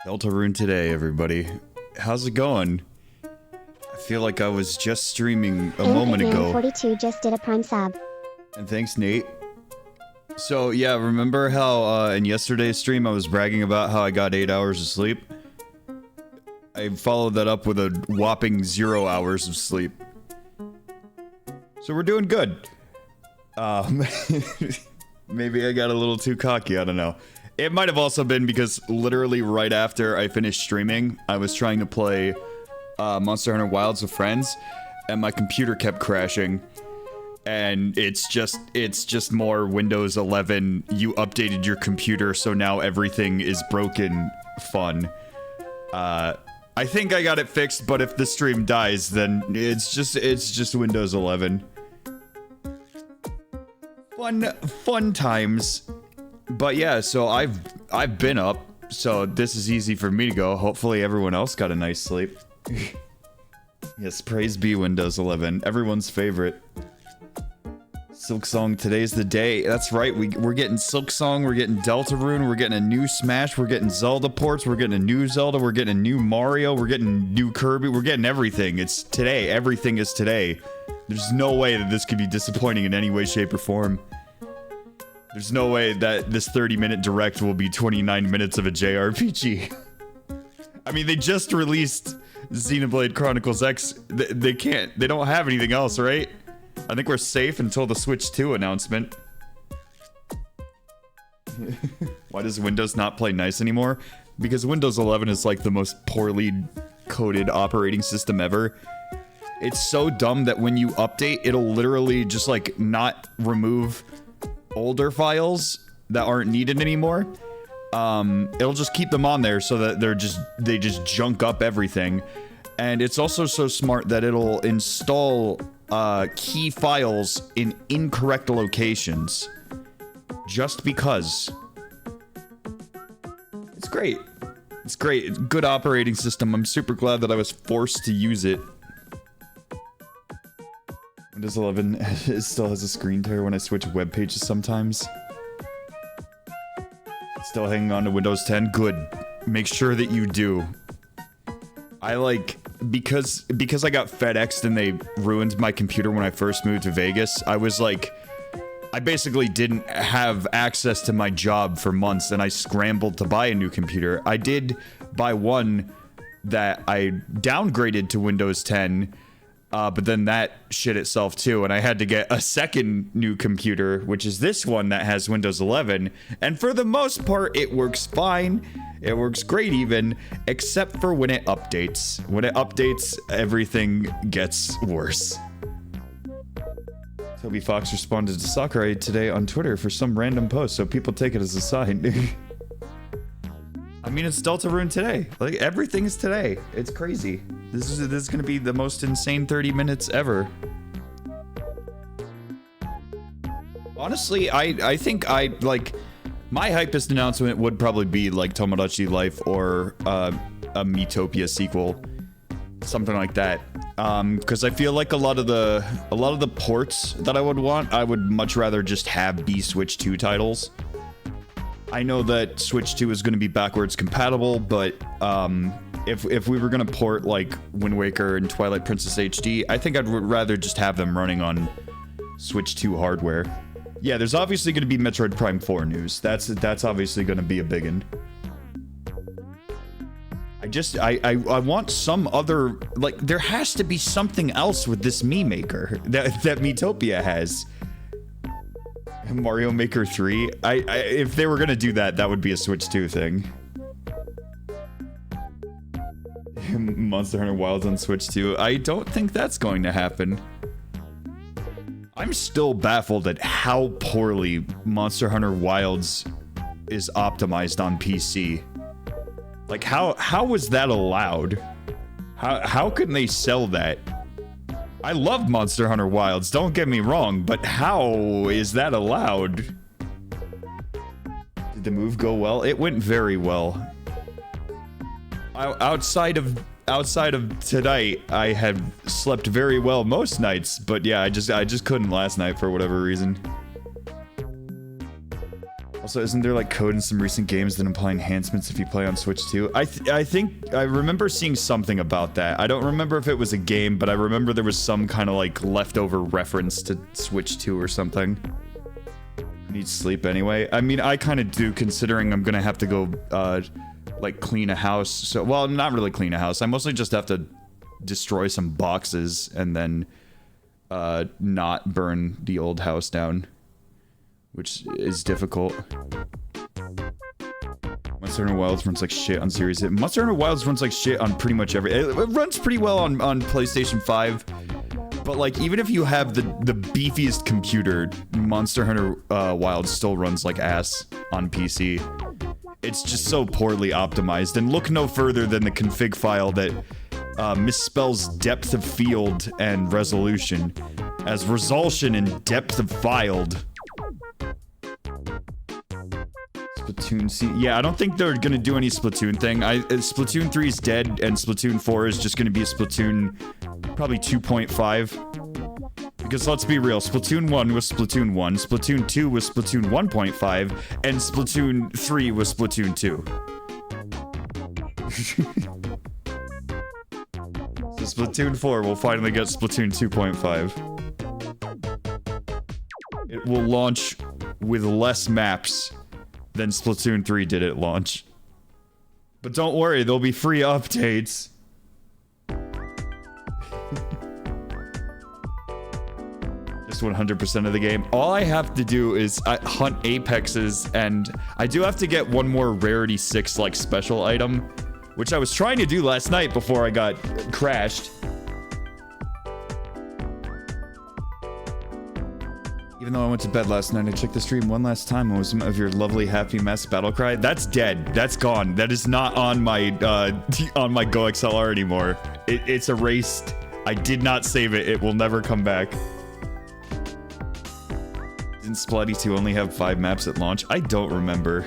Deltarune today, everybody. How's it going? I feel like I was just streaming a moment ago. 42 just did a Prime sub. And thanks, Nate. So, yeah, remember how in yesterday's stream I was bragging about how I got 8 hours of sleep? I followed that up with a whopping 0 hours of sleep. So we're doing good. Maybe I got a little too cocky, I don't know. It might have also been because literally right after I finished streaming, I was trying to play Monster Hunter Wilds with friends, and my computer kept crashing. And it's just more Windows 11, you updated your computer, so now everything is broken fun. I think I got it fixed, but if the stream dies, then it's just Windows 11. Fun times. But yeah, so I've been up, so this is easy for me to go. Hopefully everyone else got a nice sleep. Yes, praise be Windows 11, everyone's favorite. Silksong, today's the day. That's right, we're getting Silksong, we're getting Deltarune, we're getting a new Smash, we're getting Zelda ports, we're getting a new Zelda, we're getting a new Mario, we're getting new Kirby, we're getting everything. It's today, everything is today. There's no way that this could be disappointing in any way, shape, or form. There's no way that this 30-minute direct will be 29 minutes of a JRPG. I mean, they just released Xenoblade Chronicles X. They don't have anything else, right? I think we're safe until the Switch 2 announcement. Why does Windows not play nice anymore? Because Windows 11 is like the most poorly coded operating system ever. It's so dumb that when you update, it'll literally just like not remove older files that aren't needed anymore. It'll just keep them on there so that they just junk up everything. And it's also so smart that it'll install key files in incorrect locations just because. It's great. It's great. It's a good operating system. I'm super glad that I was forced to use it. Windows 11 it still has a screen tear when I switch web pages sometimes. Still hanging on to Windows 10? Good. Make sure that you do. I like, because I got FedExed and they ruined my computer when I first moved to Vegas, I was like, I basically didn't have access to my job for months and I scrambled to buy a new computer. I did buy one that I downgraded to Windows 10, but then that shit itself too, and I had to get a second new computer, which is this one that has Windows 11, and for the most part, it works fine. It works great even, except for when it updates. When it updates, everything gets worse. Toby Fox responded to Sakurai today on Twitter for some random post, so people take it as a sign. I mean, it's Deltarune today. Like, everything's today. It's crazy. This is gonna be the most insane 30 minutes ever. Honestly, I think my hypest announcement would probably be like Tomodachi Life or a Miitopia sequel. Something like that. Because I feel like a lot of the ports that I would want, I would much rather just have be Switch 2 titles. I know that Switch 2 is going to be backwards compatible, but if we were going to port like Wind Waker and Twilight Princess HD, I think I'd rather just have them running on Switch 2 hardware. Yeah, there's obviously going to be Metroid Prime 4 news. That's obviously going to be a biggin. I want some other, like, there has to be something else with this Mii Maker that Miitopia has. Mario Maker 3? If they were gonna do that, that would be a Switch 2 thing. Monster Hunter Wilds on Switch 2. I don't think that's going to happen. I'm still baffled at how poorly Monster Hunter Wilds is optimized on PC. Like, how was that allowed? How can they sell that? I love Monster Hunter Wilds, don't get me wrong, but how is that allowed? Did the move go well? It went very well. Outside of tonight, I have slept very well most nights, but yeah, I just couldn't last night for whatever reason. Also, isn't there like code in some recent games that imply enhancements if you play on Switch 2? I think I remember seeing something about that. I don't remember if it was a game, but I remember there was some kind of like leftover reference to Switch 2 or something. Need sleep anyway. I mean, I kind of do, considering I'm gonna have to go like clean a house. So, well, not really clean a house. I mostly just have to destroy some boxes and then not burn the old house down, which is difficult. Monster Hunter Wilds runs like shit on Series 8. Monster Hunter Wilds runs like shit on pretty much every... It runs pretty well on PlayStation 5. But like, even if you have the beefiest computer, Monster Hunter Wilds still runs like ass on PC. It's just so poorly optimized. And look no further than the config file that misspells depth of field and resolution as resolution and depth of filed. Splatoon C. Yeah, I don't think they're gonna do any Splatoon thing. Splatoon 3 is dead, and Splatoon 4 is just gonna be a Splatoon probably 2.5. Because let's be real, Splatoon 1 was Splatoon 1, Splatoon 2 was Splatoon 1.5, and Splatoon 3 was Splatoon 2. So Splatoon 4 will finally get Splatoon 2.5. It will launch with less maps than Splatoon 3 did at launch. But don't worry, there'll be free updates. Just 100% of the game. All I have to do is hunt apexes, and I do have to get one more rarity 6 like special item, which I was trying to do last night before I got crashed. Even though I went to bed last night, I checked the stream one last time. It was of your lovely happy mess battle cry. That's dead. That's gone. That is not on my Go XLR anymore. It's erased. I did not save it. It will never come back. Didn't Splatty 2 only have 5 maps at launch? I don't remember.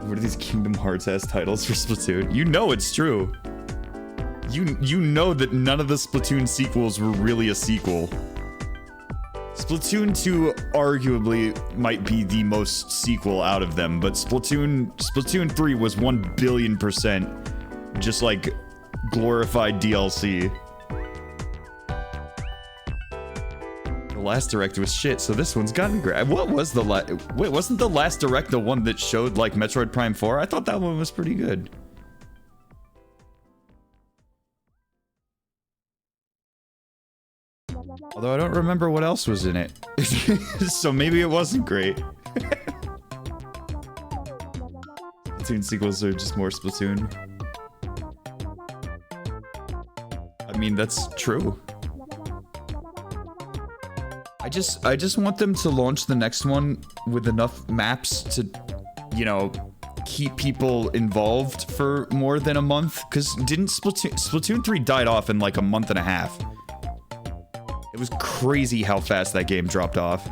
What are these Kingdom Hearts ass titles for Splatoon? You know it's true. You know that none of the Splatoon sequels were really a sequel. Splatoon 2 arguably might be the most sequel out of them, but Splatoon 3 was 1,000,000,000% just like glorified DLC. The last direct was shit, so this one's gotten grabbed. What was the wait, wasn't the last direct the one that showed like Metroid Prime 4? I thought that one was pretty good. Although I don't remember what else was in it. So maybe it wasn't great. Splatoon sequels are just more Splatoon. I mean, that's true. I just want them to launch the next one with enough maps to, you know, keep people involved for more than a month. Because didn't Splatoon 3 died off in like a month and a half. It was crazy how fast that game dropped off.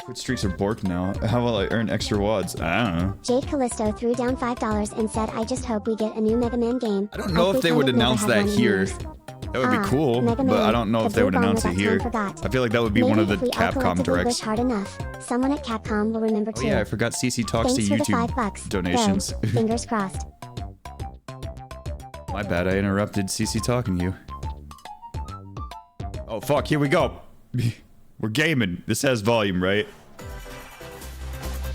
Twitch streaks are borked now. How will I earn extra wads? I don't know. Jade Callisto threw down $5 and said, I just hope we get a new Mega Man game. I don't know if they would announce that here. That would be cool, but I don't know if they would announce it here. I feel like that would be one of the Capcom directs. Hard enough, someone at Capcom will remember too. Oh yeah, I forgot CC talks to YouTube donations. Fingers crossed. My bad, I interrupted CC talking to you. Oh fuck, here we go. We're gaming. This has volume, right?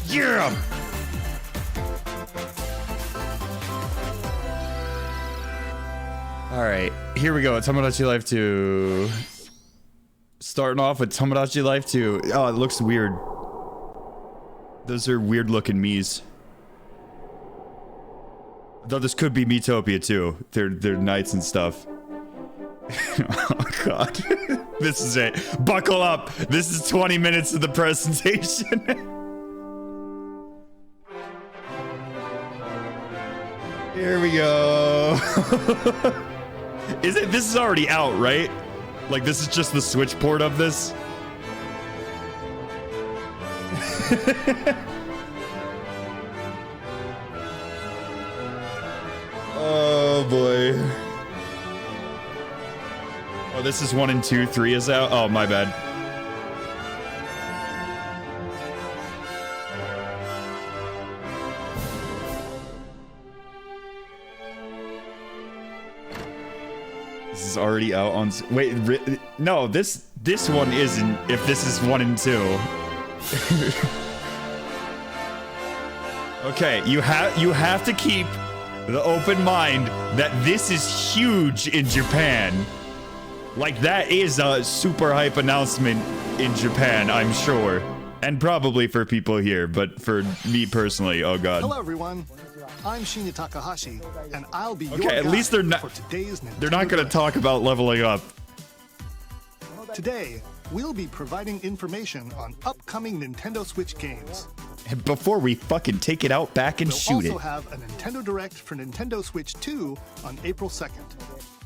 Yeah! Alright, here we go. Tomodachi Life 2. Starting off with Tomodachi Life 2. Oh, it looks weird. Those are weird looking Miis. Though this could be Miitopia too. They're knights and stuff. Oh god. This is it. Buckle up. This is 20 minutes of the presentation. Here we go. This is already out, right? Like this is just the Switch port of this? Oh boy. Oh, this is 1 and 2, 3 is out. Oh, my bad. This is already out on. Wait, no, this one isn't. If this is 1 and 2. Okay, you have to keep the open mind that this is huge in Japan. Like, that is a super hype announcement in Japan, I'm sure. And probably for people here, but for me personally, oh god. Hello everyone, I'm Shinya Takahashi, and I'll be your Okay, at guide least they're not for today's Nintendo they're not gonna Direct. talk about leveling up. Today, we'll be providing information on upcoming Nintendo Switch games. And before we fucking take it out back and We'll shoot also it. have a Nintendo Direct for Nintendo Switch 2 on April 2nd.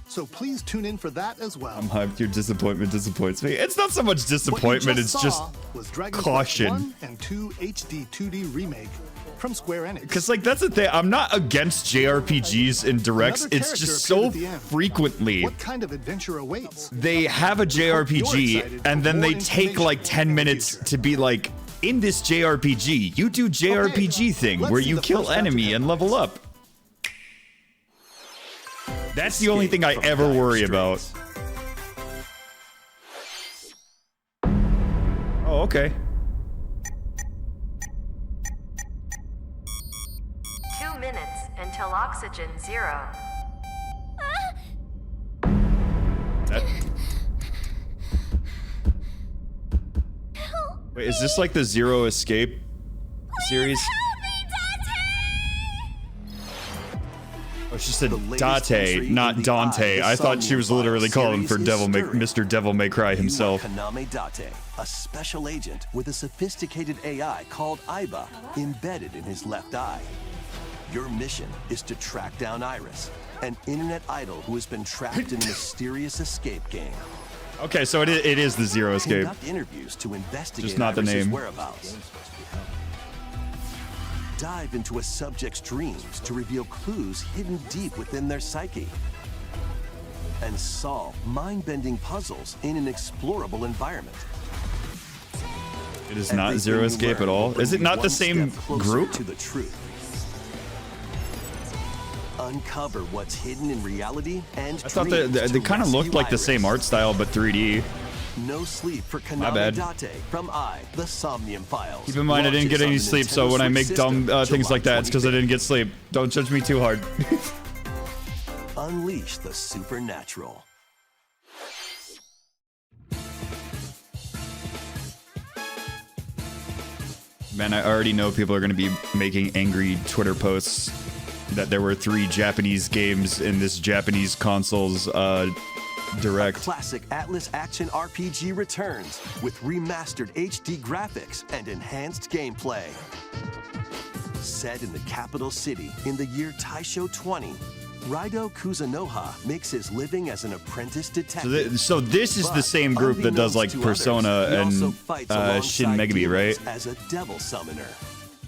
So please tune in for that as well. I'm hyped, your disappointment disappoints me. It's not so much What you disappointment, it's just saw was Dragon caution. Quest 1 and 2 HD 2D remake from Square Enix. Because, like, that's the thing. I'm not against JRPGs in directs. Another It's character just appeared so at the end. frequently What kind of adventure awaits? they have a You're JRPG excited and for then more they take like information 10 in the minutes future. to be like, in this JRPG, you do JRPG thing let's where see you the kill first enemy chapter and level up. That's the only thing I from ever dire worry about. straits. Oh, okay. 2 minutes until oxygen 0. That... Wait, is this like the Zero Escape series? Oh, she said The latest Date, entry not in the Dante. Eye I of the thought she was Somnium literally File calling for series Devil is stirring. Mr. Devil May Cry himself. You are Kaname Date, a special agent with a sophisticated AI called Aiba embedded in his left eye. Your mission is to track down Iris, an internet idol who has been trapped in a mysterious escape game. Okay, so it is the Zero Escape. Conduct interviews to investigate Just not the Iris's name. whereabouts. Dive into a subject's dreams to reveal clues hidden deep within their psyche. And solve mind-bending puzzles in an explorable environment. It is not Everything Zero you Escape learn at all. will Is it bring you not the one same step closer group? to the truth. Uncover what's hidden in reality and I thought dreams they to kind of looked rescue like the same Iris. art style, but 3D. No sleep for My bad. Kaname Date from The Somnium Files. Keep in mind, I didn't get Launches any on the sleep, so Nintendo when I Switch make dumb system, things like July that, it's because I 25th. didn't get sleep. Don't judge me too hard. Unleash the supernatural. Man, I already know people are going to be making angry Twitter posts that there were 3 Japanese games in this Japanese console's direct. Classic Atlas action RPG returns with remastered HD graphics and enhanced gameplay. Set in the capital city in the year Taisho 20, Raido Kuzunoha makes his living as an apprentice detective. So this is the But same group that does like unbeknownst to others, Persona he also and fights Shin alongside Megami, demons right? As a devil summoner.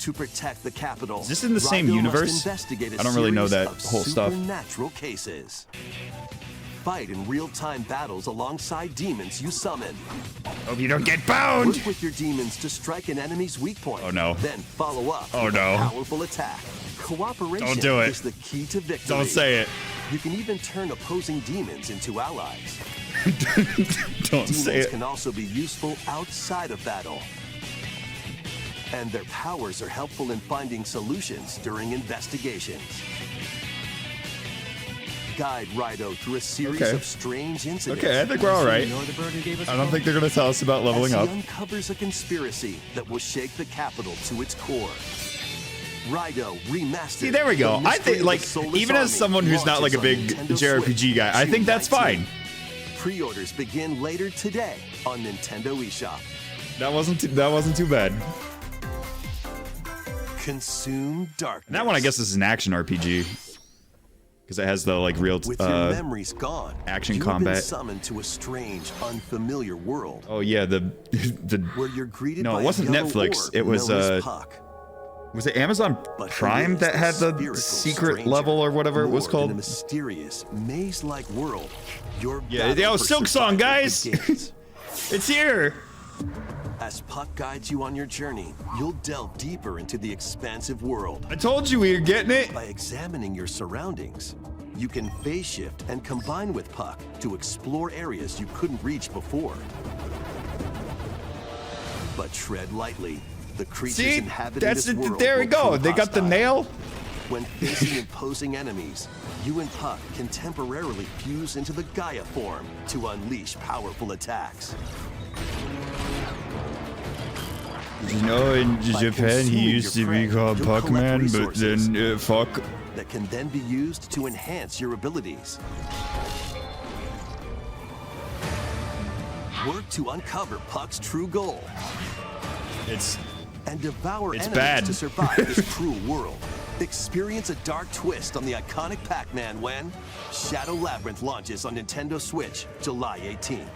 To protect the capital, Is this in the same Raido universe? must investigate a I don't really know series that of whole stuff. Supernatural cases. Fight in real-time battles alongside demons you summon. Hope you don't get bound! Work with your demons to strike an enemy's weak point. Oh, no. Then follow up Oh, with no. a powerful attack. Cooperation Don't do it. is the key to victory. Don't say it. You can even turn opposing demons into allies. Don't say Demons it. can also be useful outside of battle. And their powers are helpful in finding solutions during investigations. Guide Raido through a series Okay. of strange incidents. Okay, I think we're all right. I don't think they're going to tell us about leveling as up. he uncovers a conspiracy that will shake the capital to its core. Raido remastered. See, there we go. The I Mystery think, of like, the Soulless even as Army someone who's not like a launches big on Nintendo JRPG Switch guy, I think that's June fine. 19th. Pre-orders begin later today on Nintendo eShop. That wasn't too bad. Consume darkness. And that one, I guess, is an action RPG. Because it has the, like, real With your memories gone, action you've combat. been summoned to a strange, unfamiliar world Oh, yeah, the where you're greeted No, by it wasn't a yellow Netflix. orb It was, known as Puck. Was it Amazon But Prime that had the spherical secret stranger, level or whatever it was more called? In a mysterious, maze-like world. Your Yeah, battle yo, for Silk Song, survival guys! begins. It's here! As Puck guides you on your journey, you'll delve deeper into the expansive world. I told you we were getting it! By examining your surroundings, you can phase shift and combine with Puck to explore areas you couldn't reach before. But tread lightly. The creatures See? inhabiting That's this it. world There we will go. prove They got the hostile. nail. When facing imposing enemies, you and Puck can temporarily fuse into the Gaia form to unleash powerful attacks. You know, in By Japan, he consuming used your to be prey, called you'll collect Puckman, but resources. then, fuck. That can then be used to enhance your abilities. Work to uncover Puck's true goal It's and devour It's enemies bad. to survive this cruel world. Experience a dark twist on the iconic Pac-Man when Shadow Labyrinth launches on Nintendo Switch July 18th.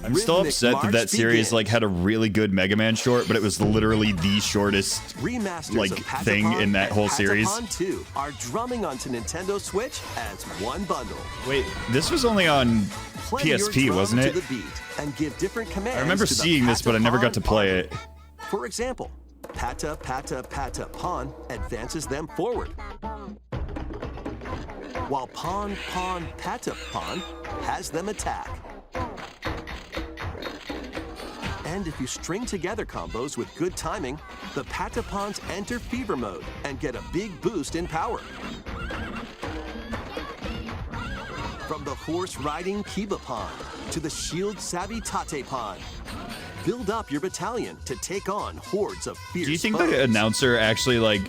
I'm still upset that that series like had a really good Mega Man short, but it was literally the shortest Remasters like of thing Patapon in that and whole series. Patapon 2 are drumming onto Nintendo Switch as one bundle. Wait, this was only on Play your PSP, drum wasn't to it? the beat and give different commands. I remember to the seeing this, but I never got Patapon to play army. it. For example, Pata Pata Pata Pawn advances them forward, while Pawn Pawn Pata Pawn has them attack. And if you string together combos with good timing, the Patapons enter fever mode and get a big boost in power. From the horse-riding Kiba-Pon to the shield-savvy Tate-Pon, build up your battalion to take on hordes of fierce Do you think foes. the announcer actually like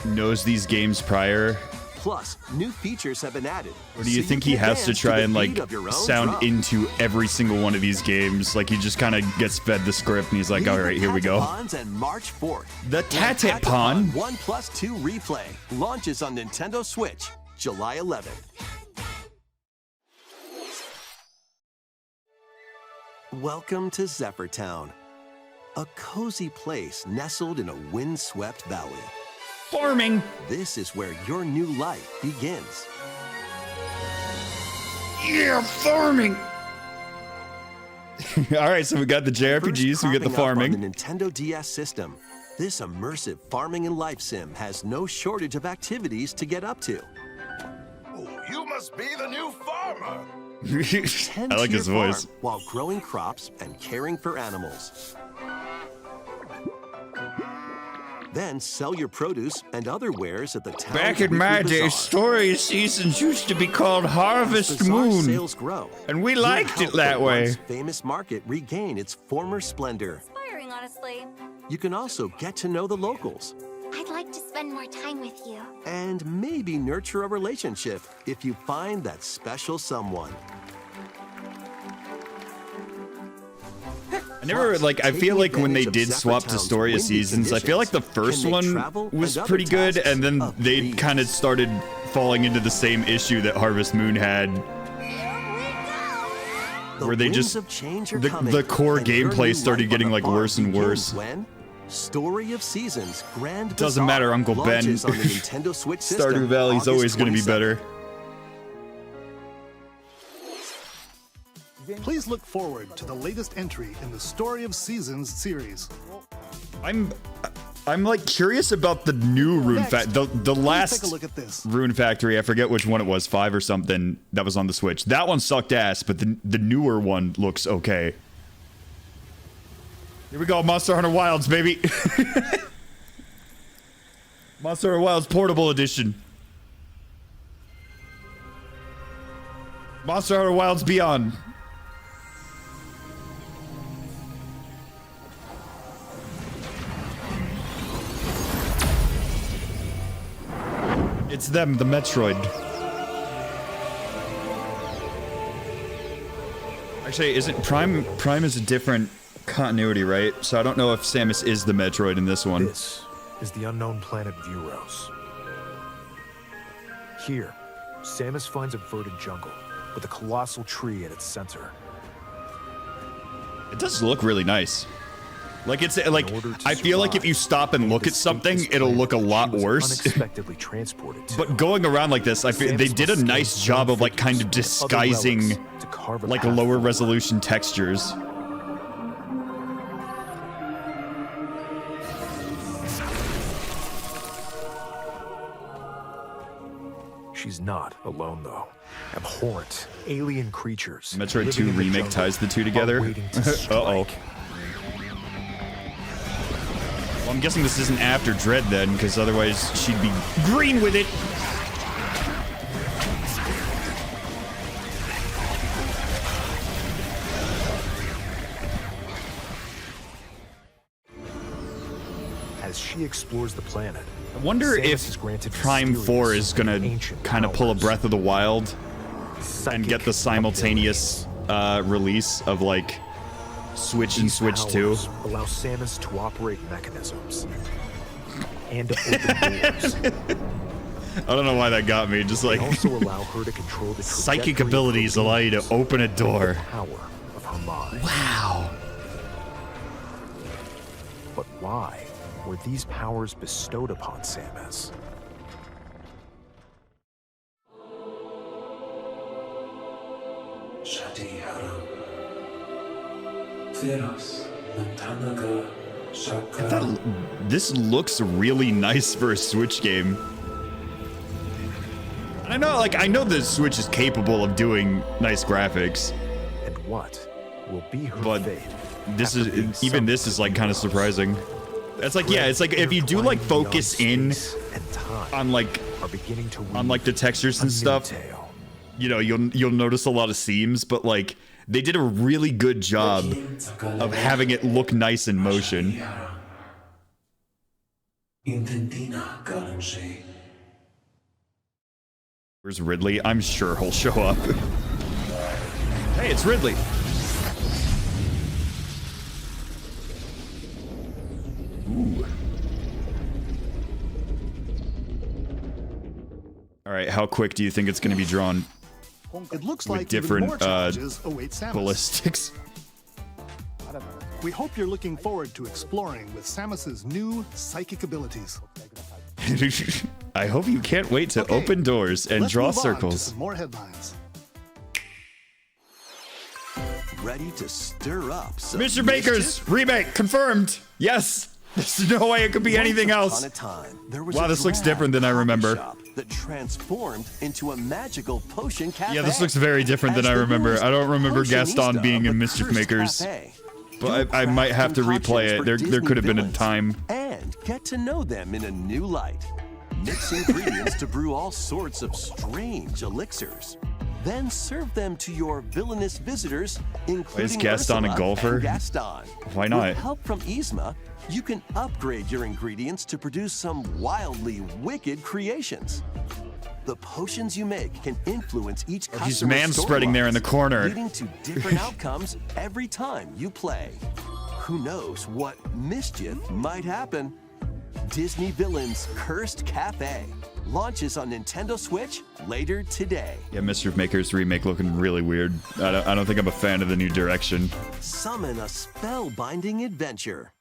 knows these games prior? Plus, new features have been added. Or do you so think can he has to dance try the and like beat of your own sound drum. into every single one of these games? Like he just kind of gets fed the script and he's like, Leave all the right, here we go. Patapons and March 4th. The When Tatapon? Patapon 1+2 Replay launches on Nintendo Switch July 11th. Welcome to Zephyr Town, a cozy place nestled in a windswept valley. Farming. This is where your new life begins. Yeah, farming. All right, so we got the JRPGs, we get the First cropping up farming. on the Nintendo DS system, this immersive farming and life sim has no shortage of activities to get up to. Oh, you must be the new farmer. Tend I like to his your voice. farm while growing crops and caring for animals. Then sell your produce and other wares at the town's Back in weekly my bazaar. day, story seasons used to be called Harvest Bazaar Moon. sales grow. And we You'll liked help it that the way. once famous market regain its former splendor. Inspiring, honestly. You can also get to know the locals I'd like to spend more time with you. and maybe nurture a relationship if you find that special someone. I never like. I feel like when they did swap to story of seasons, I feel like the first one was pretty good, and then they kind of started falling into the same issue that Harvest Moon had, The where they winds just of change are the coming, core and your gameplay new started life getting on the like farm worse and begins worse. When Story of Seasons Grand Doesn't Bazaar matter, Uncle Ben. launches on the Nintendo Switch system Stardew Valley's August always going to be 27th. better. Please look forward to the latest entry in the Story of Seasons series. I'm like curious about the new Rune Next, Factory. The Please last take a look at this. Rune Factory, I forget which one it was, 5 or something, that was on the Switch. That one sucked ass, but the newer one looks okay. Here we go, Monster Hunter Wilds, baby. Monster Hunter Wilds Portable Edition. Monster Hunter Wilds Beyond. It's them, the Metroid. Actually, isn't Prime is a different continuity, right? So I don't know if Samus is the Metroid in this one. This is the unknown planet Vuros. Here, Samus finds a verdant jungle with a colossal tree at its center. It does look really nice. Like it's like I feel like if you stop and look at something, it'll look a lot worse. But going around like this, I feel they did a nice job of like kind of disguising like lower resolution textures. She's not alone, though. Abhorrent, alien creatures. Metroid 2 Remake ties the two together. Uh-oh. Well, I'm guessing this isn't after Dread then, because otherwise she'd be green with it. As she explores the planet, I wonder if Prime 4 is gonna kind of pull a Breath of the Wild and get the simultaneous release of like Switch and Switch 2. Allow Samus to operate mechanisms and to open doors. I don't know why that got me. Just like also allow her to control the psychic abilities allow you to open a door. Power of her mind. Wow. But why were these powers bestowed upon Samus? This looks really nice for a Switch game. I know the Switch is capable of doing nice graphics. And what will be her fate? This is even this is like kind of surprising. It's like it's like if you do like focus in on like the textures and stuff, you know, you'll notice a lot of seams, but like they did a really good job of having it look nice in motion. Where's Ridley? I'm sure he'll show up. Hey, it's Ridley. Ooh. All right, how quick do you think it's going to be drawn? It looks with like different even more challenges await Samus. ballistics. We hope you're looking forward to exploring with Samus's new psychic abilities. I hope you can't wait to open doors and Let's draw move on to circles. some more headlines. Ready to stir up some Mr. Baker's remake confirmed. Yes. There's no way it could be anything else. Wow, this looks different than I remember. That transformed into a magical potion cafe. Yeah, this looks very different than I remember. I don't remember Gaston being in Mischief Makers. But I might have to replay it. There could have been a time. And get to know them in a new light. Mix ingredients to brew all sorts of strange elixirs. Then serve them to your villainous visitors, including Is Gaston Ursula a golfer? and Gaston. Why not? With help from Yzma, you can upgrade your ingredients to produce some wildly wicked creations. The potions you make can influence each customer's He's man-spreading there in the corner. leading to different outcomes every time you play. Who knows what mischief might happen? Disney Villains Cursed Cafe launches on Nintendo Switch later today. Yeah, Mischief Makers remake looking really weird. I don't think I'm a fan of the new direction. Summon a spellbinding adventure.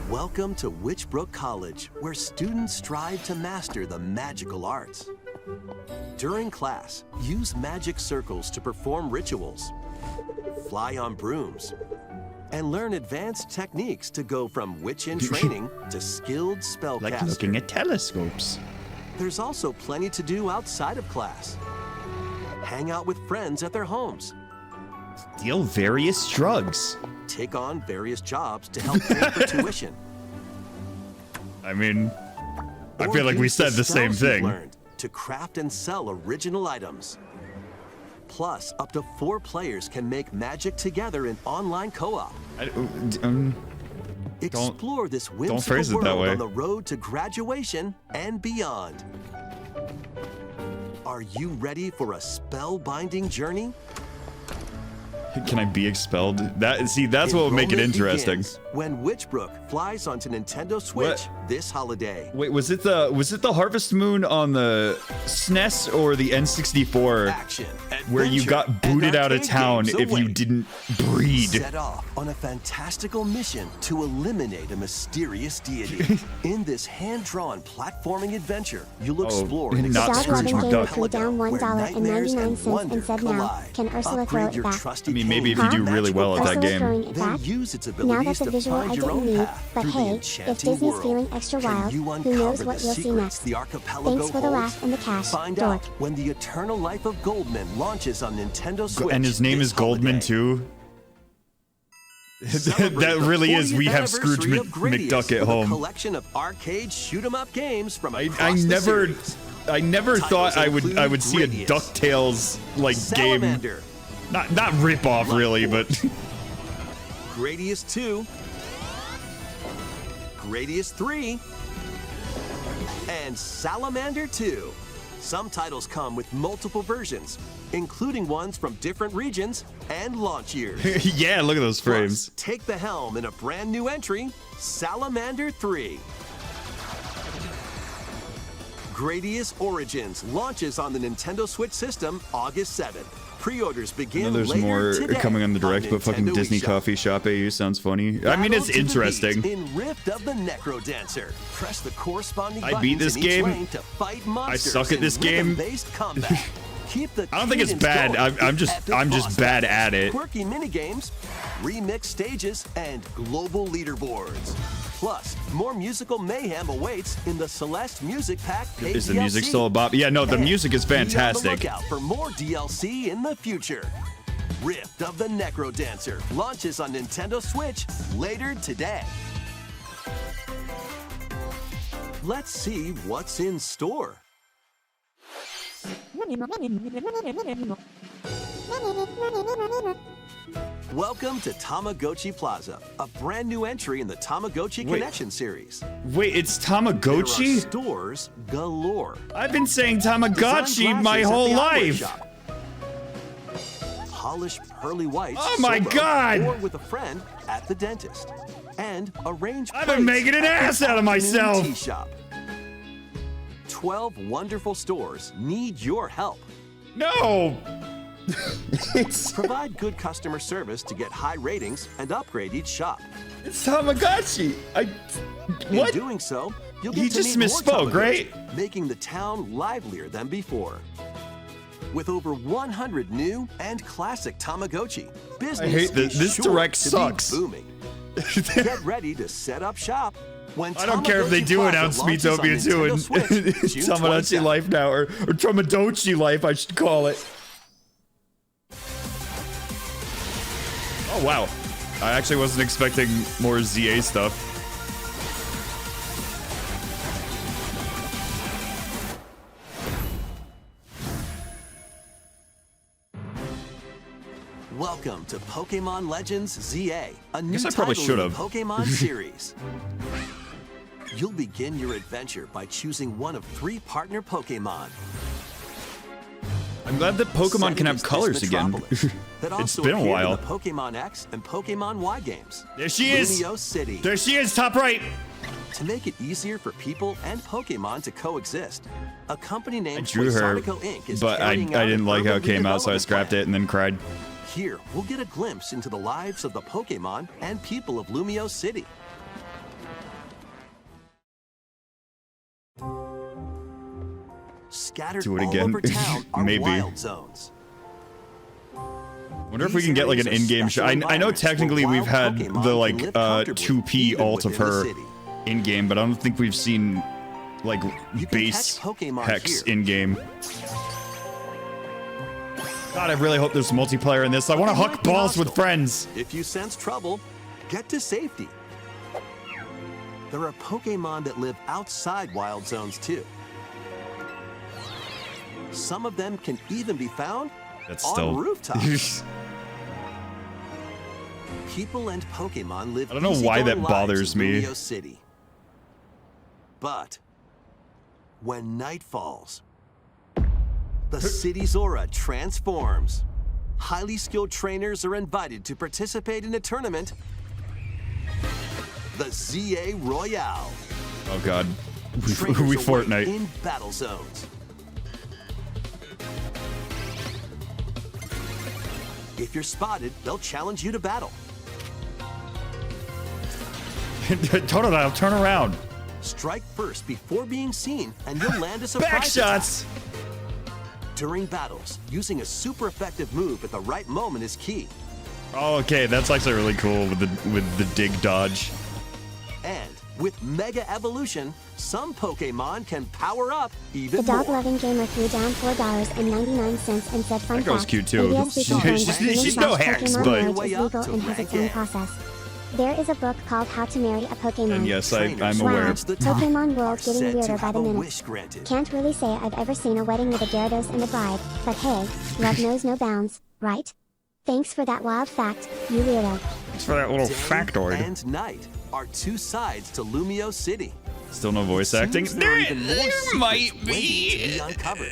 Welcome to Witchbrook College, where students strive to master the magical arts. During class, use magic circles to perform rituals, fly on brooms, and learn advanced techniques to go from witch in training to skilled spellcaster. Like looking at telescopes. There's also plenty to do outside of class. Hang out with friends at their homes. Deal various drugs. Take on various jobs to help pay for tuition. I mean, I feel like we said the same spells you've thing. learned to craft and sell original items. Plus, up to 4 players can make magic together in online co-op. Explore this don't whimsical phrase it that world way. on the road to graduation and beyond. Are you ready for a spellbinding journey? Can I be expelled? That's what would make it interesting. Begins when Witchbrook flies onto Nintendo Switch this holiday. Wait, was it the Harvest Moon on the SNES or the N64 Action, where you got booted out of town if you didn't breed? Set off on a fantastical mission to eliminate a mysterious deity. In this hand-drawn platforming adventure, you'll explore and not Dog Scrooge loving McDuck. game flew down $1.99 and said now, can Ursula throw it back? I mean, maybe if you do really well at that Ursula's game. throwing it back? Use its Now abilities that's a to visual I find your didn't own need, path but through the hey, if enchanting Disney's world. feeling extra Can wild, you who uncover knows the what you'll see secrets next? the archipelago Thanks for the holds? laugh and the cash, Find dork. out when the Eternal Life of Goldman launches on Nintendo Switch. And his name this is Goldman holiday. too. Celebrate That the really is. 40th We have Scrooge anniversary of Gradius McDuck at with home. A collection of arcade shoot 'em up games from I across the never series. thought I would include see a Gradius, DuckTales like game. Salamander, Not rip off really, but Gradius 2, Gradius 3, and Salamander 2. Some titles come with multiple versions, including ones from different regions and launch years. yeah, look at those frames. Plus, take the helm in a brand new entry, Salamander 3. Gradius Origins launches on the Nintendo Switch system August 7th. Pre-orders begin I know there's later more today coming on the direct, but fucking Nintendo Disney eShop. Coffee Shop AU sounds funny. I mean, it's Battle to the interesting. beat In Rift of the Necro Dancer. Press the corresponding I beat buttons this in each game. lane to fight monsters suck at in this game. rhythm-based combat. Keep the I don't think it's cadence bad. going I'm through just epic boss bad battles, at it. Quirky minigames, remix stages, and global leaderboards. Plus, more musical mayhem awaits in the Celeste Music Pack paid Is the DLC. music still a bop? Yeah, no, the And music is be on the fantastic. lookout for more DLC in the future. Rift of the Necro Dancer launches on Nintendo Switch later today. Let's see what's in store. Welcome to Tamagotchi Plaza, a brand new entry in the Tamagotchi Wait. Connection series. Wait, it's There are Tamagotchi? stores galore. I've been saying Design Tamagotchi my glasses at whole the outlet life. shop. Polish pearly whites. Oh my solo God. Or with a friend at the dentist. And arrange I've been making an ass out of myself. Tea shop. 12 wonderful stores need your help. No. Provide good customer service to get high ratings and upgrade each shop. It's Tamagotchi. What? In doing so, you'll He get to just meet more misspoke, Tamagotchi, right? making the town livelier than before. With over 100 new and classic Tamagotchi, business I hate this. is This sure direct to be sucks. booming. Get ready to set up shop when I don't care if they Tamagotchi do Plaza announce launches on Speedtopia 2 Nintendo and Switch, June Tamagotchi 27th. Life now, or Tamagotchi Life, I should call it. Oh, wow. I actually wasn't expecting more ZA stuff. Welcome to Pokemon Legends ZA, a new guess I probably title in the should've. Pokemon series. You'll begin your adventure by choosing one of 3 partner Pokemon. I'm glad that Pokemon Setting can have is this colors again. metropolis that It's also been a appeared while. in the Pokemon X and Pokemon Y games. There she is. Lumio City. There she is, top right. To make it easier for people and Pokemon to coexist, a company I named drew her, Quasonico Inc. is but I carrying out didn't an like how it urban came out, so I redevelopment scrapped plan. it and then cried. Here, we'll get a glimpse into the lives of the Pokemon and people of Lumio City. Scattered Do it all again? over town are Maybe. wild zones. Wonder if we can get like an in-game show. I know technically we've had the like 2P alt of her in-game, but I don't think we've seen like You can base catch Pokemon Hex here. in-game. God, I really hope there's multiplayer in this. I want to You might huck be balls with hostile. friends. If you sense trouble, get to safety. There are Pokemon that live outside wild zones too. Some of them can even be found That's on still rooftops. People and Pokemon live I don't know why that easygoing bothers lives in me. Lumio City. But when night falls, the city's aura transforms highly skilled trainers are invited to participate in a tournament, the ZA Royale. Oh god. Trainers We await Fortnite. in battle zones. If you're spotted, they'll challenge you to battle. Totodile, turn around. Strike first before being seen, and you'll land a surprise Back shots. attack. During battles, using a super effective move at the right moment is key. Oh, okay, that's actually really cool with the dig dodge. And with Mega Evolution, some Pokemon can power up even The more. dog-loving gamer threw down $4.99 and said, "Fun That girl's fact, cute, too. ABS She's- confirmed she's- that she's human no slash hacks, Pokemon but- marriage Way is up legal to and has its own rank A. process. There is a book called How to Marry a Pokemon. And yes, I'm Trainers aware. reach the top Pokemon are world getting said to weirder by have the a minute. wish granted. Can't really say I've ever seen a wedding with a Gyarados and a bride, but hey, love knows no bounds, right? Thanks for that wild fact, you weirdo. Thanks for that little Day factoid. and night are two sides to Lumio City. Still no voice acting. Seems there are even more secrets might waiting to be. be uncovered.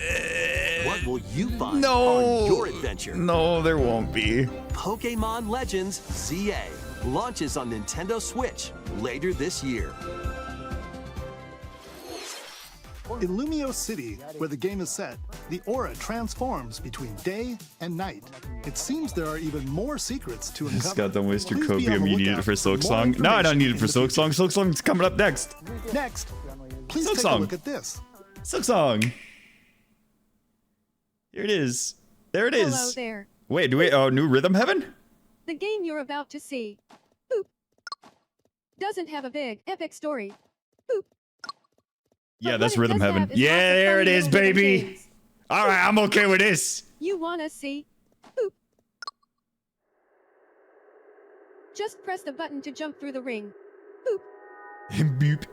What will you find No. on your adventure? No, there won't be. Pokemon Legends ZA launches on Nintendo Switch later this year. In Lumio City, where the game is set, the aura transforms between day and night. It seems there are even more secrets to uncover. Scott, don't waste your Please be on copium. the You need it lookout for Silk more Song. No, I don't need it information for in the Silk Song. future. Silk Song's coming up next. Next, please Silk take Song. a look at this. Silk Song. Here it is. There it is. Hello there. Wait, do we? Oh, new Rhythm Heaven? The game you're about to see, boop, doesn't have a big, epic story. Boop. Yeah, But that's what it Rhythm does Heaven. have is Yeah, lots of there it funny is, little rhythm baby. games. All right, I'm okay with this. You wanna see? Boop. Just press the button to jump through the ring. Boop. Boop.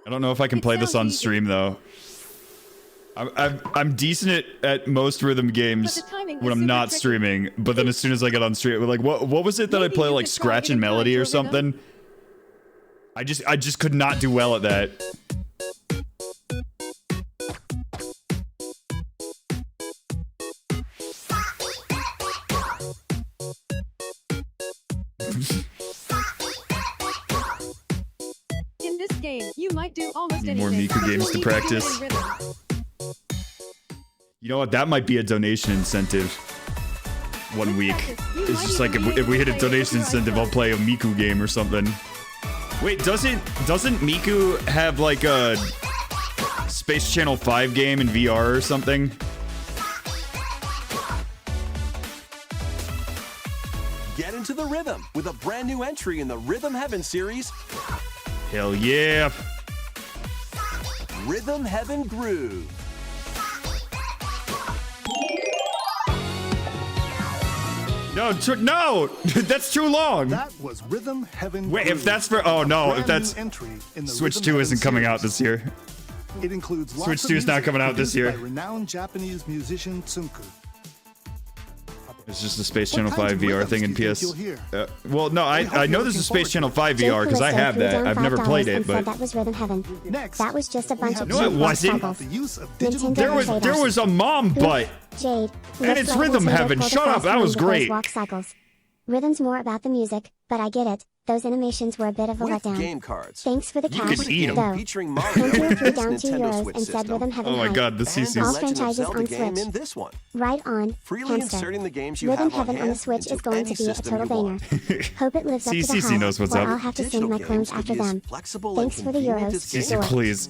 I don't know if I can It play this sounds on easy. stream though. I'm decent at most rhythm games But the timing when is I'm super not tricky. streaming, but then as soon as I get on stream, like what was it that I Maybe play you like could try Scratch and it and Melody find or your something? I just could not do well at that. In this game, you might do almost Need anything. more Miku but games you'll to need do it practice. in rhythm. You know what? That might be a donation incentive. 1 week. It's just like if we hit a donation incentive, I'll play a Miku game or something. Wait, doesn't Miku have like a Space Channel 5 game in VR or something? Get into the rhythm with a brand new entry in the Rhythm Heaven series, Hell yeah. Rhythm Heaven Groove. No, no, that's too long. That was Rhythm Heaven. Wait, if Groove, that's for oh no, brand if that's new entry in the Switch Rhythm 2 Heaven isn't coming out series. this year. It includes lots Switch of 2 is not music coming out this produced year. by renowned Japanese musician Tsunku. It's just a Space What Channel kinds 5 of VR rhythms thing in do you think PS. you'll hear? Well, no, We hope I you're know looking this is forward Space to Channel it. 5 Jake VR because I Callisto have threw that. down I've never $5 played it, and said but that was Rhythm Heaven. Next, That was just a bunch of No, it cheap wasn't. walk the cycles. use of digital Nintendo there was a mom butt. Jade, And looks it's like Rhythm Nintendo Heaven. pulled a Shut up, fast that one was with those great. Walk cycles. Rhythm's more about the music, but I get it. Those animations were a bit of a With letdown. game cards. Thanks for the You cash, could eat 'em. though. Featuring Mario Hunter in threw this down Nintendo €2 Switch and said system, Rhythm Heaven Oh my hype. god, the and the CC's. All Legend of franchises Zelda on game Switch. in this one. Right on, Freely hamster. inserting the games you Rhythm have on Heaven on the hand Switch is into going any to be a system total you want. banger. Hope it lives up to the CC hype, knows what's or up. I'll have to send Digital my games clones could after use them. flexible and Thanks for the convenient Euros. escape CC, Sure. please.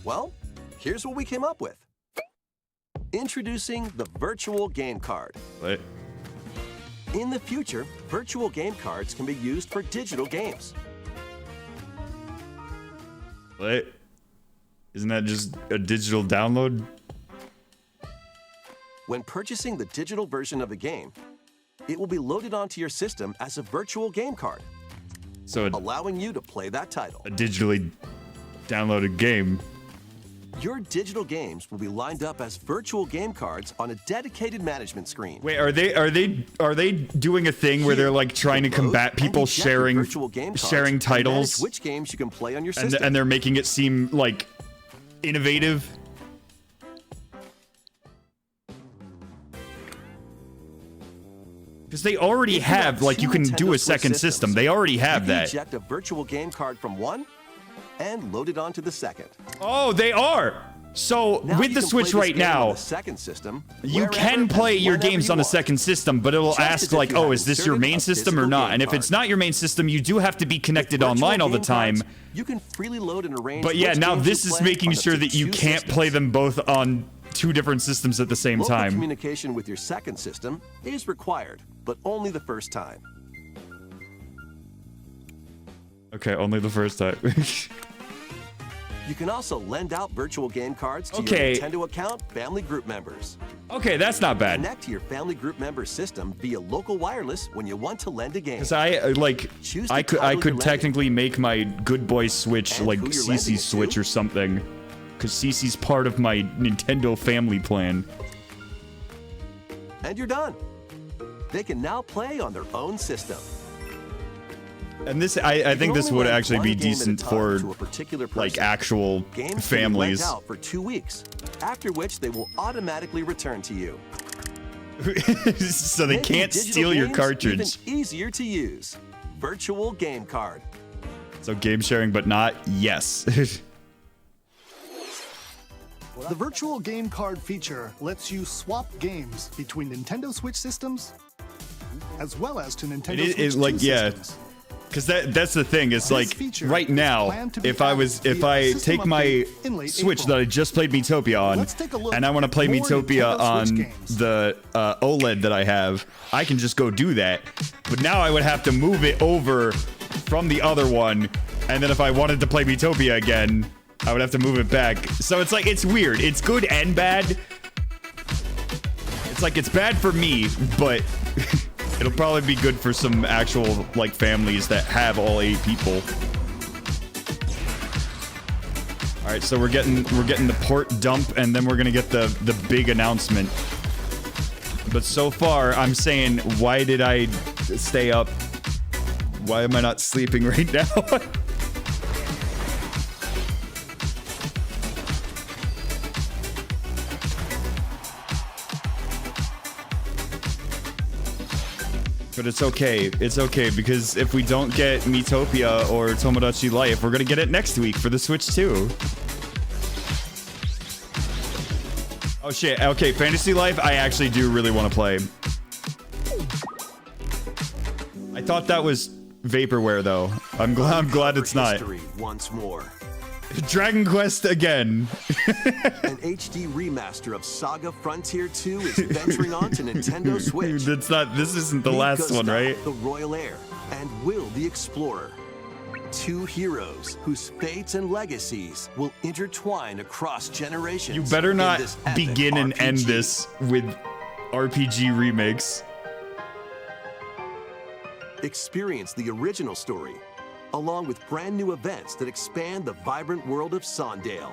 Well, here's what we came up with. Introducing the Virtual Game Card. What? In the future, virtual game cards can be used for digital games. What? Isn't that just a digital download? When purchasing the digital version of a game, it will be loaded onto your system as a virtual game card, So allowing you to play that title. a digitally downloaded game. Your digital games will be lined up as virtual game cards on a dedicated management screen. Wait, are they doing a thing where they're like trying to You can load combat and people eject your sharing virtual game cards sharing and manage titles which games you can play on your and system. they're making it seem like innovative. Because they already have, like, you can do a second system. They already have that. Eject a virtual game card from one and load it onto the second. Oh, they are. So Now with the Switch right now, second system, you can play your games on a second system, but it'll ask like, oh, is this your main system or not? And if it's not your main system, you do have to be connected online all the time. You can freely load and arrange. But yeah, now this is making sure that you can't play them both on 2 different systems at the same Local time. communication with your second system is required, but only the first time. Okay, only the first time. You can also lend out virtual game cards to your Nintendo account family group members. Okay, that's not bad. Connect to your family group member system via local wireless when you want to lend a game. Because I could technically make my Good Boy Switch like CC's Switch or something. Because CC's part of my Nintendo family plan. And you're done. They can now play on their own system. And this, I think this would actually be decent for like actual families. Out for 2 weeks, after which they will automatically return to you. So they can't steal your cartridge. Even easier to use. Virtual game card. So game sharing, but not yes. The virtual game card feature lets you swap games between Nintendo Switch systems, as well as to Nintendo Switch 2 systems. Because that's the thing. It's like right now, if I take my Switch that I just played Miitopia on, and I want to play Miitopia on the OLED that I have, I can just go do that. But now I would have to move it over from the other one, and then if I wanted to play Miitopia again, I would have to move it back. So it's like, it's weird. It's good and bad. It's like, it's bad for me, but it'll probably be good for some actual like families that have all 8 people. All right, so we're getting the port dump, and then we're gonna get the big announcement. But so far, I'm saying, why did I stay up? Why am I not sleeping right now? But it's okay. It's okay, because if we don't get Miitopia or Tomodachi Life, we're gonna get it next week for the Switch 2. Oh shit, okay, Fantasy Life, I actually do really want to play. I thought that was vaporware though. I'm glad it's not. Once more. Dragon Quest again. An HD remaster of Saga Frontier 2 is venturing on to Nintendo Switch. This isn't the last one, right? The Royal Heir and Will the Explorer. 2 heroes whose fates and legacies will intertwine across generations. You better not begin and end this with RPG remakes. Experience the original story, along with brand new events that expand the vibrant world of Sondale.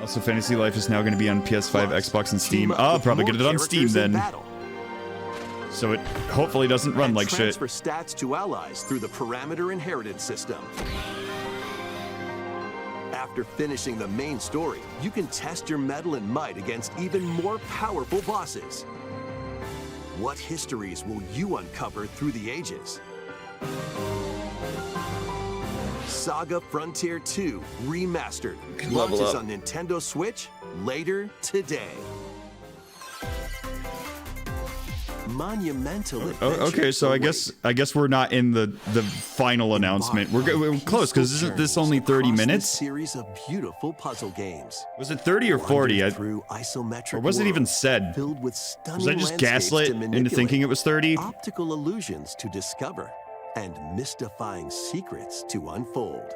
Also, Fantasy Life is now going to be on PS5, Xbox, and Steam. I'll probably get it on Steam then. So it hopefully doesn't run like shit. Transfer stats to allies through the parameter inheritance system. After finishing the main story, you can test your mettle and might against even more powerful bosses. What histories will you uncover through the ages? Saga Frontier 2 Remastered launches on Nintendo Switch later today. Monumental. Okay, so I guess we're not in the final announcement. We're close, because isn't this only 30 minutes? Series of beautiful puzzle games. Was it 30 or 40? Through isometric Or was it even said? Filled with stunning Was I just gaslit into thinking it was 30? Optical illusions to discover and mystifying secrets to unfold.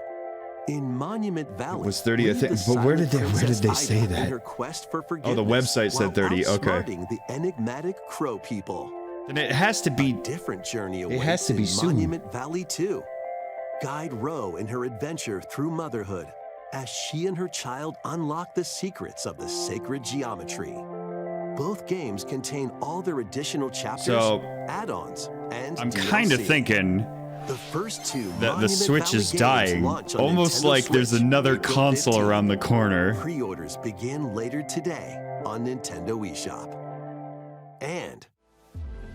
In Monument Valley, It was 30, I think. But where did they say that? Oh, the website said 30. Okay. The enigmatic Crow people. Then it has to be Different journey awaits It has to be in soon. Monument Valley 2. Guide Ro in her adventure through motherhood as she and her child unlock the secrets of the sacred geometry. Both games contain all their additional chapters, So, add-ons, and I'm DLC. kind of thinking The first two The Monument Switch Valley is games dying. launch on Almost Nintendo like there's Switch another April console 15. around the corner. Pre-orders begin later today on Nintendo eShop. And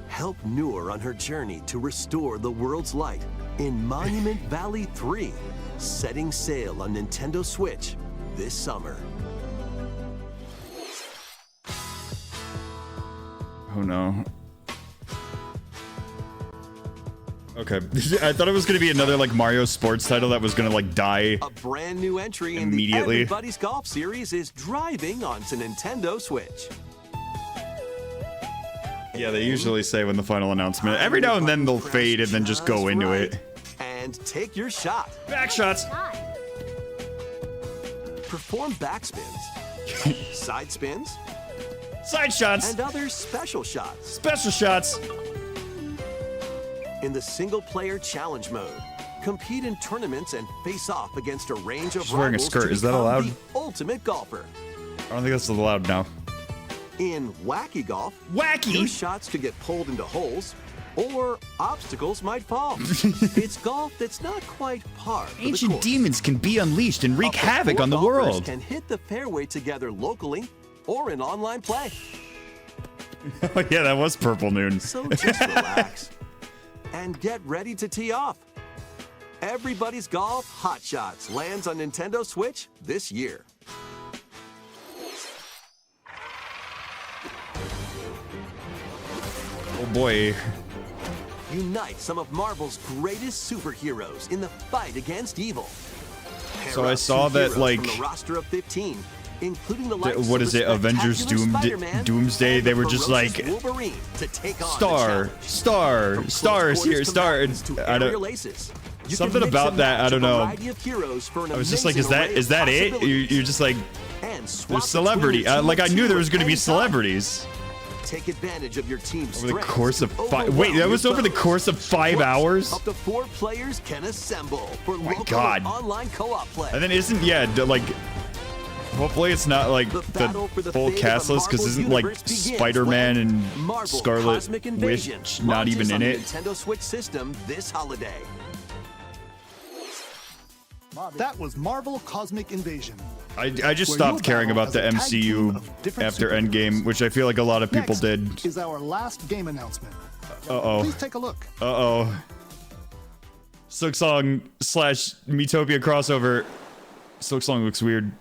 help Noor on her journey to restore the world's light in Monument Valley 3, setting sail on Nintendo Switch this summer. Oh no. Okay. I thought it was gonna be another like Mario sports title that was gonna like die. A brand new entry in the Immediately. Everybody's Golf series is driving onto Nintendo Switch. Yeah, they usually say when the final announcement. Every now and then they'll fade and then just go into it. And take your shot. Back shots. Perform backspins, side spins, Side shots. and other special shots. Special shots. In the single-player challenge mode, compete in tournaments and face off against a range of She's wearing a rivals skirt. to Is that become allowed? the ultimate golfer. I don't think that's allowed now. In wacky golf, Wacky? your shots could get pulled into holes, or obstacles might fall. It's golf that's not quite par for the Ancient course. demons can be unleashed and wreak Up to havoc 4 on the golfers world. Can hit the fairway together locally or in online play. Oh yeah, that was Purple Noon. So just relax and get ready to tee off. Everybody's Golf Hot Shots lands on Nintendo Switch this year. Oh boy. Unite some of Marvel's greatest superheroes in the fight against evil. Pair So I up saw two that, heroes like, from the roster of 15, including the likes what of is the it, Avengers spectacular Spider-Man Doomsday? and They the were just ferocious like, Wolverine to take on the Star, challenge. star, From stars close here, quarters star. combatants to I aerial don't. aces. You Something can mix about and that, I match don't a know. variety of heroes for an I was just like, amazing array is of that it? possibilities. You're just like, And swap there's between celebrity. your team Like I of knew there two was going to be anytime. celebrities Take advantage of your team's over the strengths course of to 5. Wait, overwhelm that was your over the foes. course of 5 Plus, hours. Up to 4 players can assemble for my local God. and online co-op play. And then like, hopefully it's not like The battle for the the full fate of cast the list because Marvel isn't like universe begins Spider-Man when and Marvel Scarlet Cosmic Invasion Witch not launches even on in the it. Nintendo Switch system this holiday. That was Marvel Cosmic Invasion. I just Where stopped you'll caring battle about the as a tag team MCU of different after superheroes. Endgame, which I feel like a lot of people Next did. is our last game announcement. Uh-oh. Please take a look. Uh-oh. Silksong / Miitopia crossover. Silksong looks weird.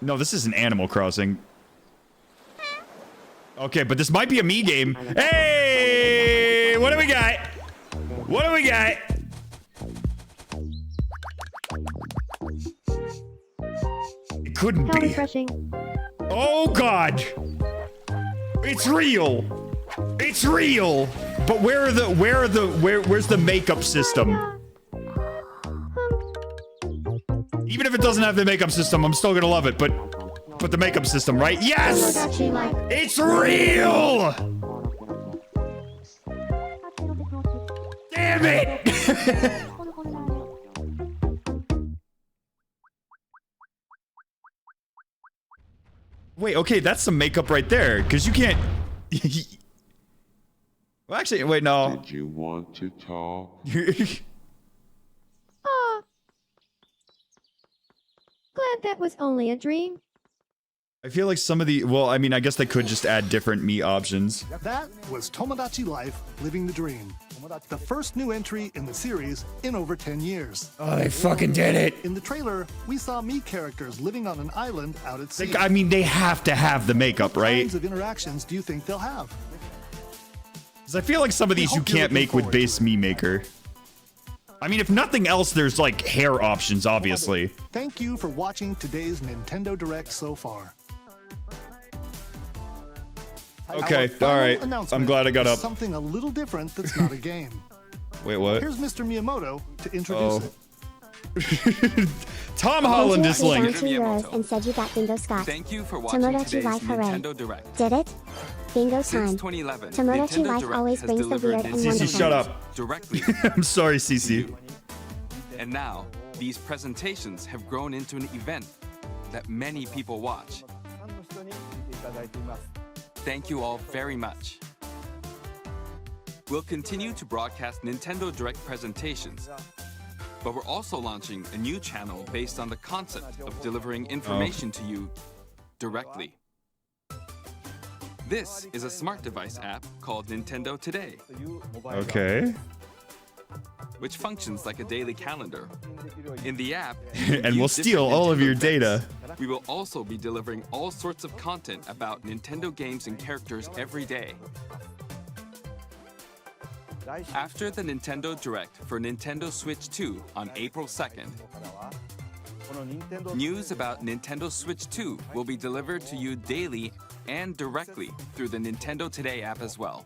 No, this is an Animal Crossing. Okay, but this might be a me game. Hey! What do we got? What do we got? It couldn't How be. refreshing. Oh god! It's real! It's real! But where's the makeup system? Even if it doesn't have the makeup system, I'm still gonna love it, but the makeup system, right? Yes! It's real! Damn it! Wait, okay, that's some makeup right there, because you can't... Well, actually, wait, no. Did you want to talk? Ah. Glad that was only a dream. I feel like some of the... Well, I mean, I guess they could just add different me options. That was Tomodachi Life Living the Dream. The first new entry in the series in over 10 years. Oh, they fucking did it! In the trailer, we saw me characters living on an island out at sea. I mean, they have to have the makeup, What right? kinds of interactions do you think they'll have? Because I feel like some of these you hope you're can't looking make with forward to base it. me maker. I mean, if nothing else, there's like hair options, obviously. Thank you for watching today's Nintendo Direct so far. Okay, Our final all right. announcement I'm glad I got is up. Something a little different that's not a game. Wait, what? Here's Mr. Miyamoto to introduce Oh. it. Tom Holland Thank is you, linked. down 2 euros and said you got Bingo Scott. Thank you for watching Tomodachi today's Life Hooray. Nintendo Direct. Did it? Bingo Since time. 2011, Tomodachi Nintendo Life Direct always has brings the delivered weird and Nintendo wonderful. Cece, shut news up. Directly. I'm sorry, Cece. And now, these presentations have grown into an event that many people watch. Thank you all very much. We'll continue to broadcast Nintendo Direct presentations, but we're also launching a new channel based on the concept of delivering information to you directly. This is a smart device app called Nintendo Today, Okay. which functions like a daily calendar. In the app, And we'll steal all of your data. We will also be delivering all sorts of content about Nintendo games and characters every day. After the Nintendo Direct for Nintendo Switch 2 on April 2nd, news about Nintendo Switch 2 will be delivered to you daily and directly through the Nintendo Today app as well.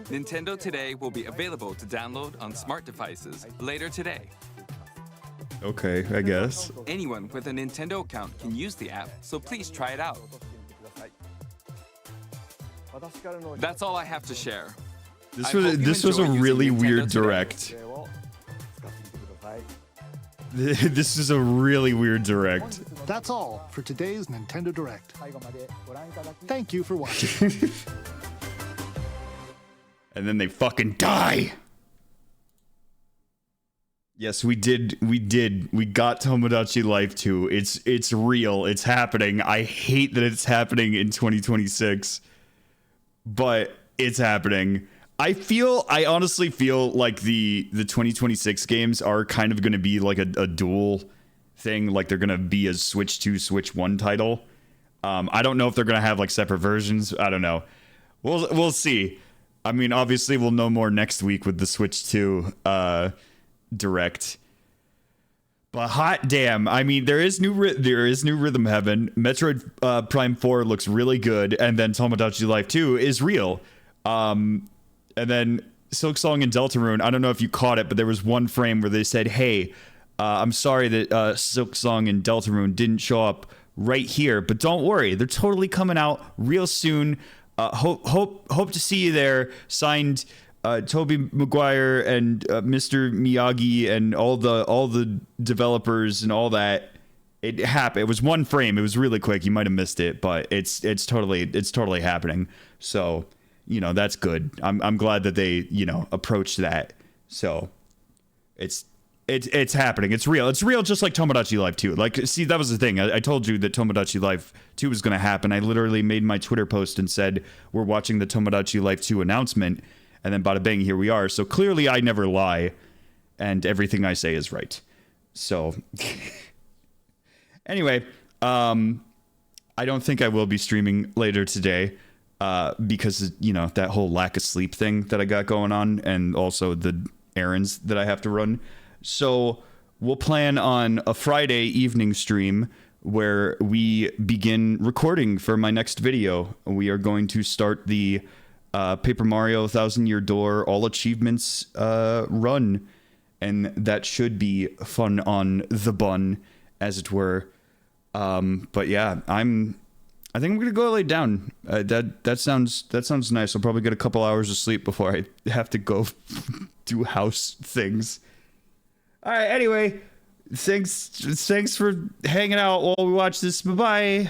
Nintendo Today will be available to download on smart devices later today. Okay, I guess. Anyone with a Nintendo account can use the app, so please try it out. That's all I have to share. This was a really weird direct. This is a really weird direct. That's all for today's Nintendo Direct. Thank you for watching. And then they fucking die. Yes, we did. We got Tomodachi Life 2. It's real. It's happening. I hate that it's happening in 2026. But it's happening. I honestly feel like the 2026 games are kind of going to be like a dual thing. Like they're going to be a Switch 2, Switch 1 title. I don't know if they're going to have like separate versions. I don't know. We'll see. I mean, obviously we'll know more next week with the Switch 2 Direct. But hot damn, I mean, there is new Rhythm Heaven. Metroid Prime 4 looks really good, and then Tomodachi Life 2 is real. And then Silk Song and Deltarune, I don't know if you caught it, but there was one frame where they said, hey, I'm sorry that Silk Song and Deltarune didn't show up right here, but don't worry, they're totally coming out real soon. Hope to see you there. Signed, Tobey Maguire and Mr. Miyagi and all the developers and all that. It happened. It was one frame. It was really quick. You might have missed it, but it's totally happening. So, you know, that's good. I'm glad that they, you know, approached that. So it's happening. It's real. It's real, just like Tomodachi Life 2. Like, see, that was the thing. I told you that Tomodachi Life 2 was going to happen. I literally made my Twitter post and said, we're watching the Tomodachi Life 2 announcement. And then bada bang, here we are. So clearly I never lie. And everything I say is right. So anyway, I don't think I will be streaming later today. Because, you know, that whole lack of sleep thing that I got going on, and also the errands that I have to run. So we'll plan on a Friday evening stream where we begin recording for my next video. We are going to start the Paper Mario 1000 Year Door all achievements run, and that should be fun on the bun, as it were. But yeah, I think I'm gonna go lay down. That sounds nice. I'll probably get a couple hours of sleep before I have to go do house things. All right. Anyway, thanks for hanging out while we watch this. Bye bye.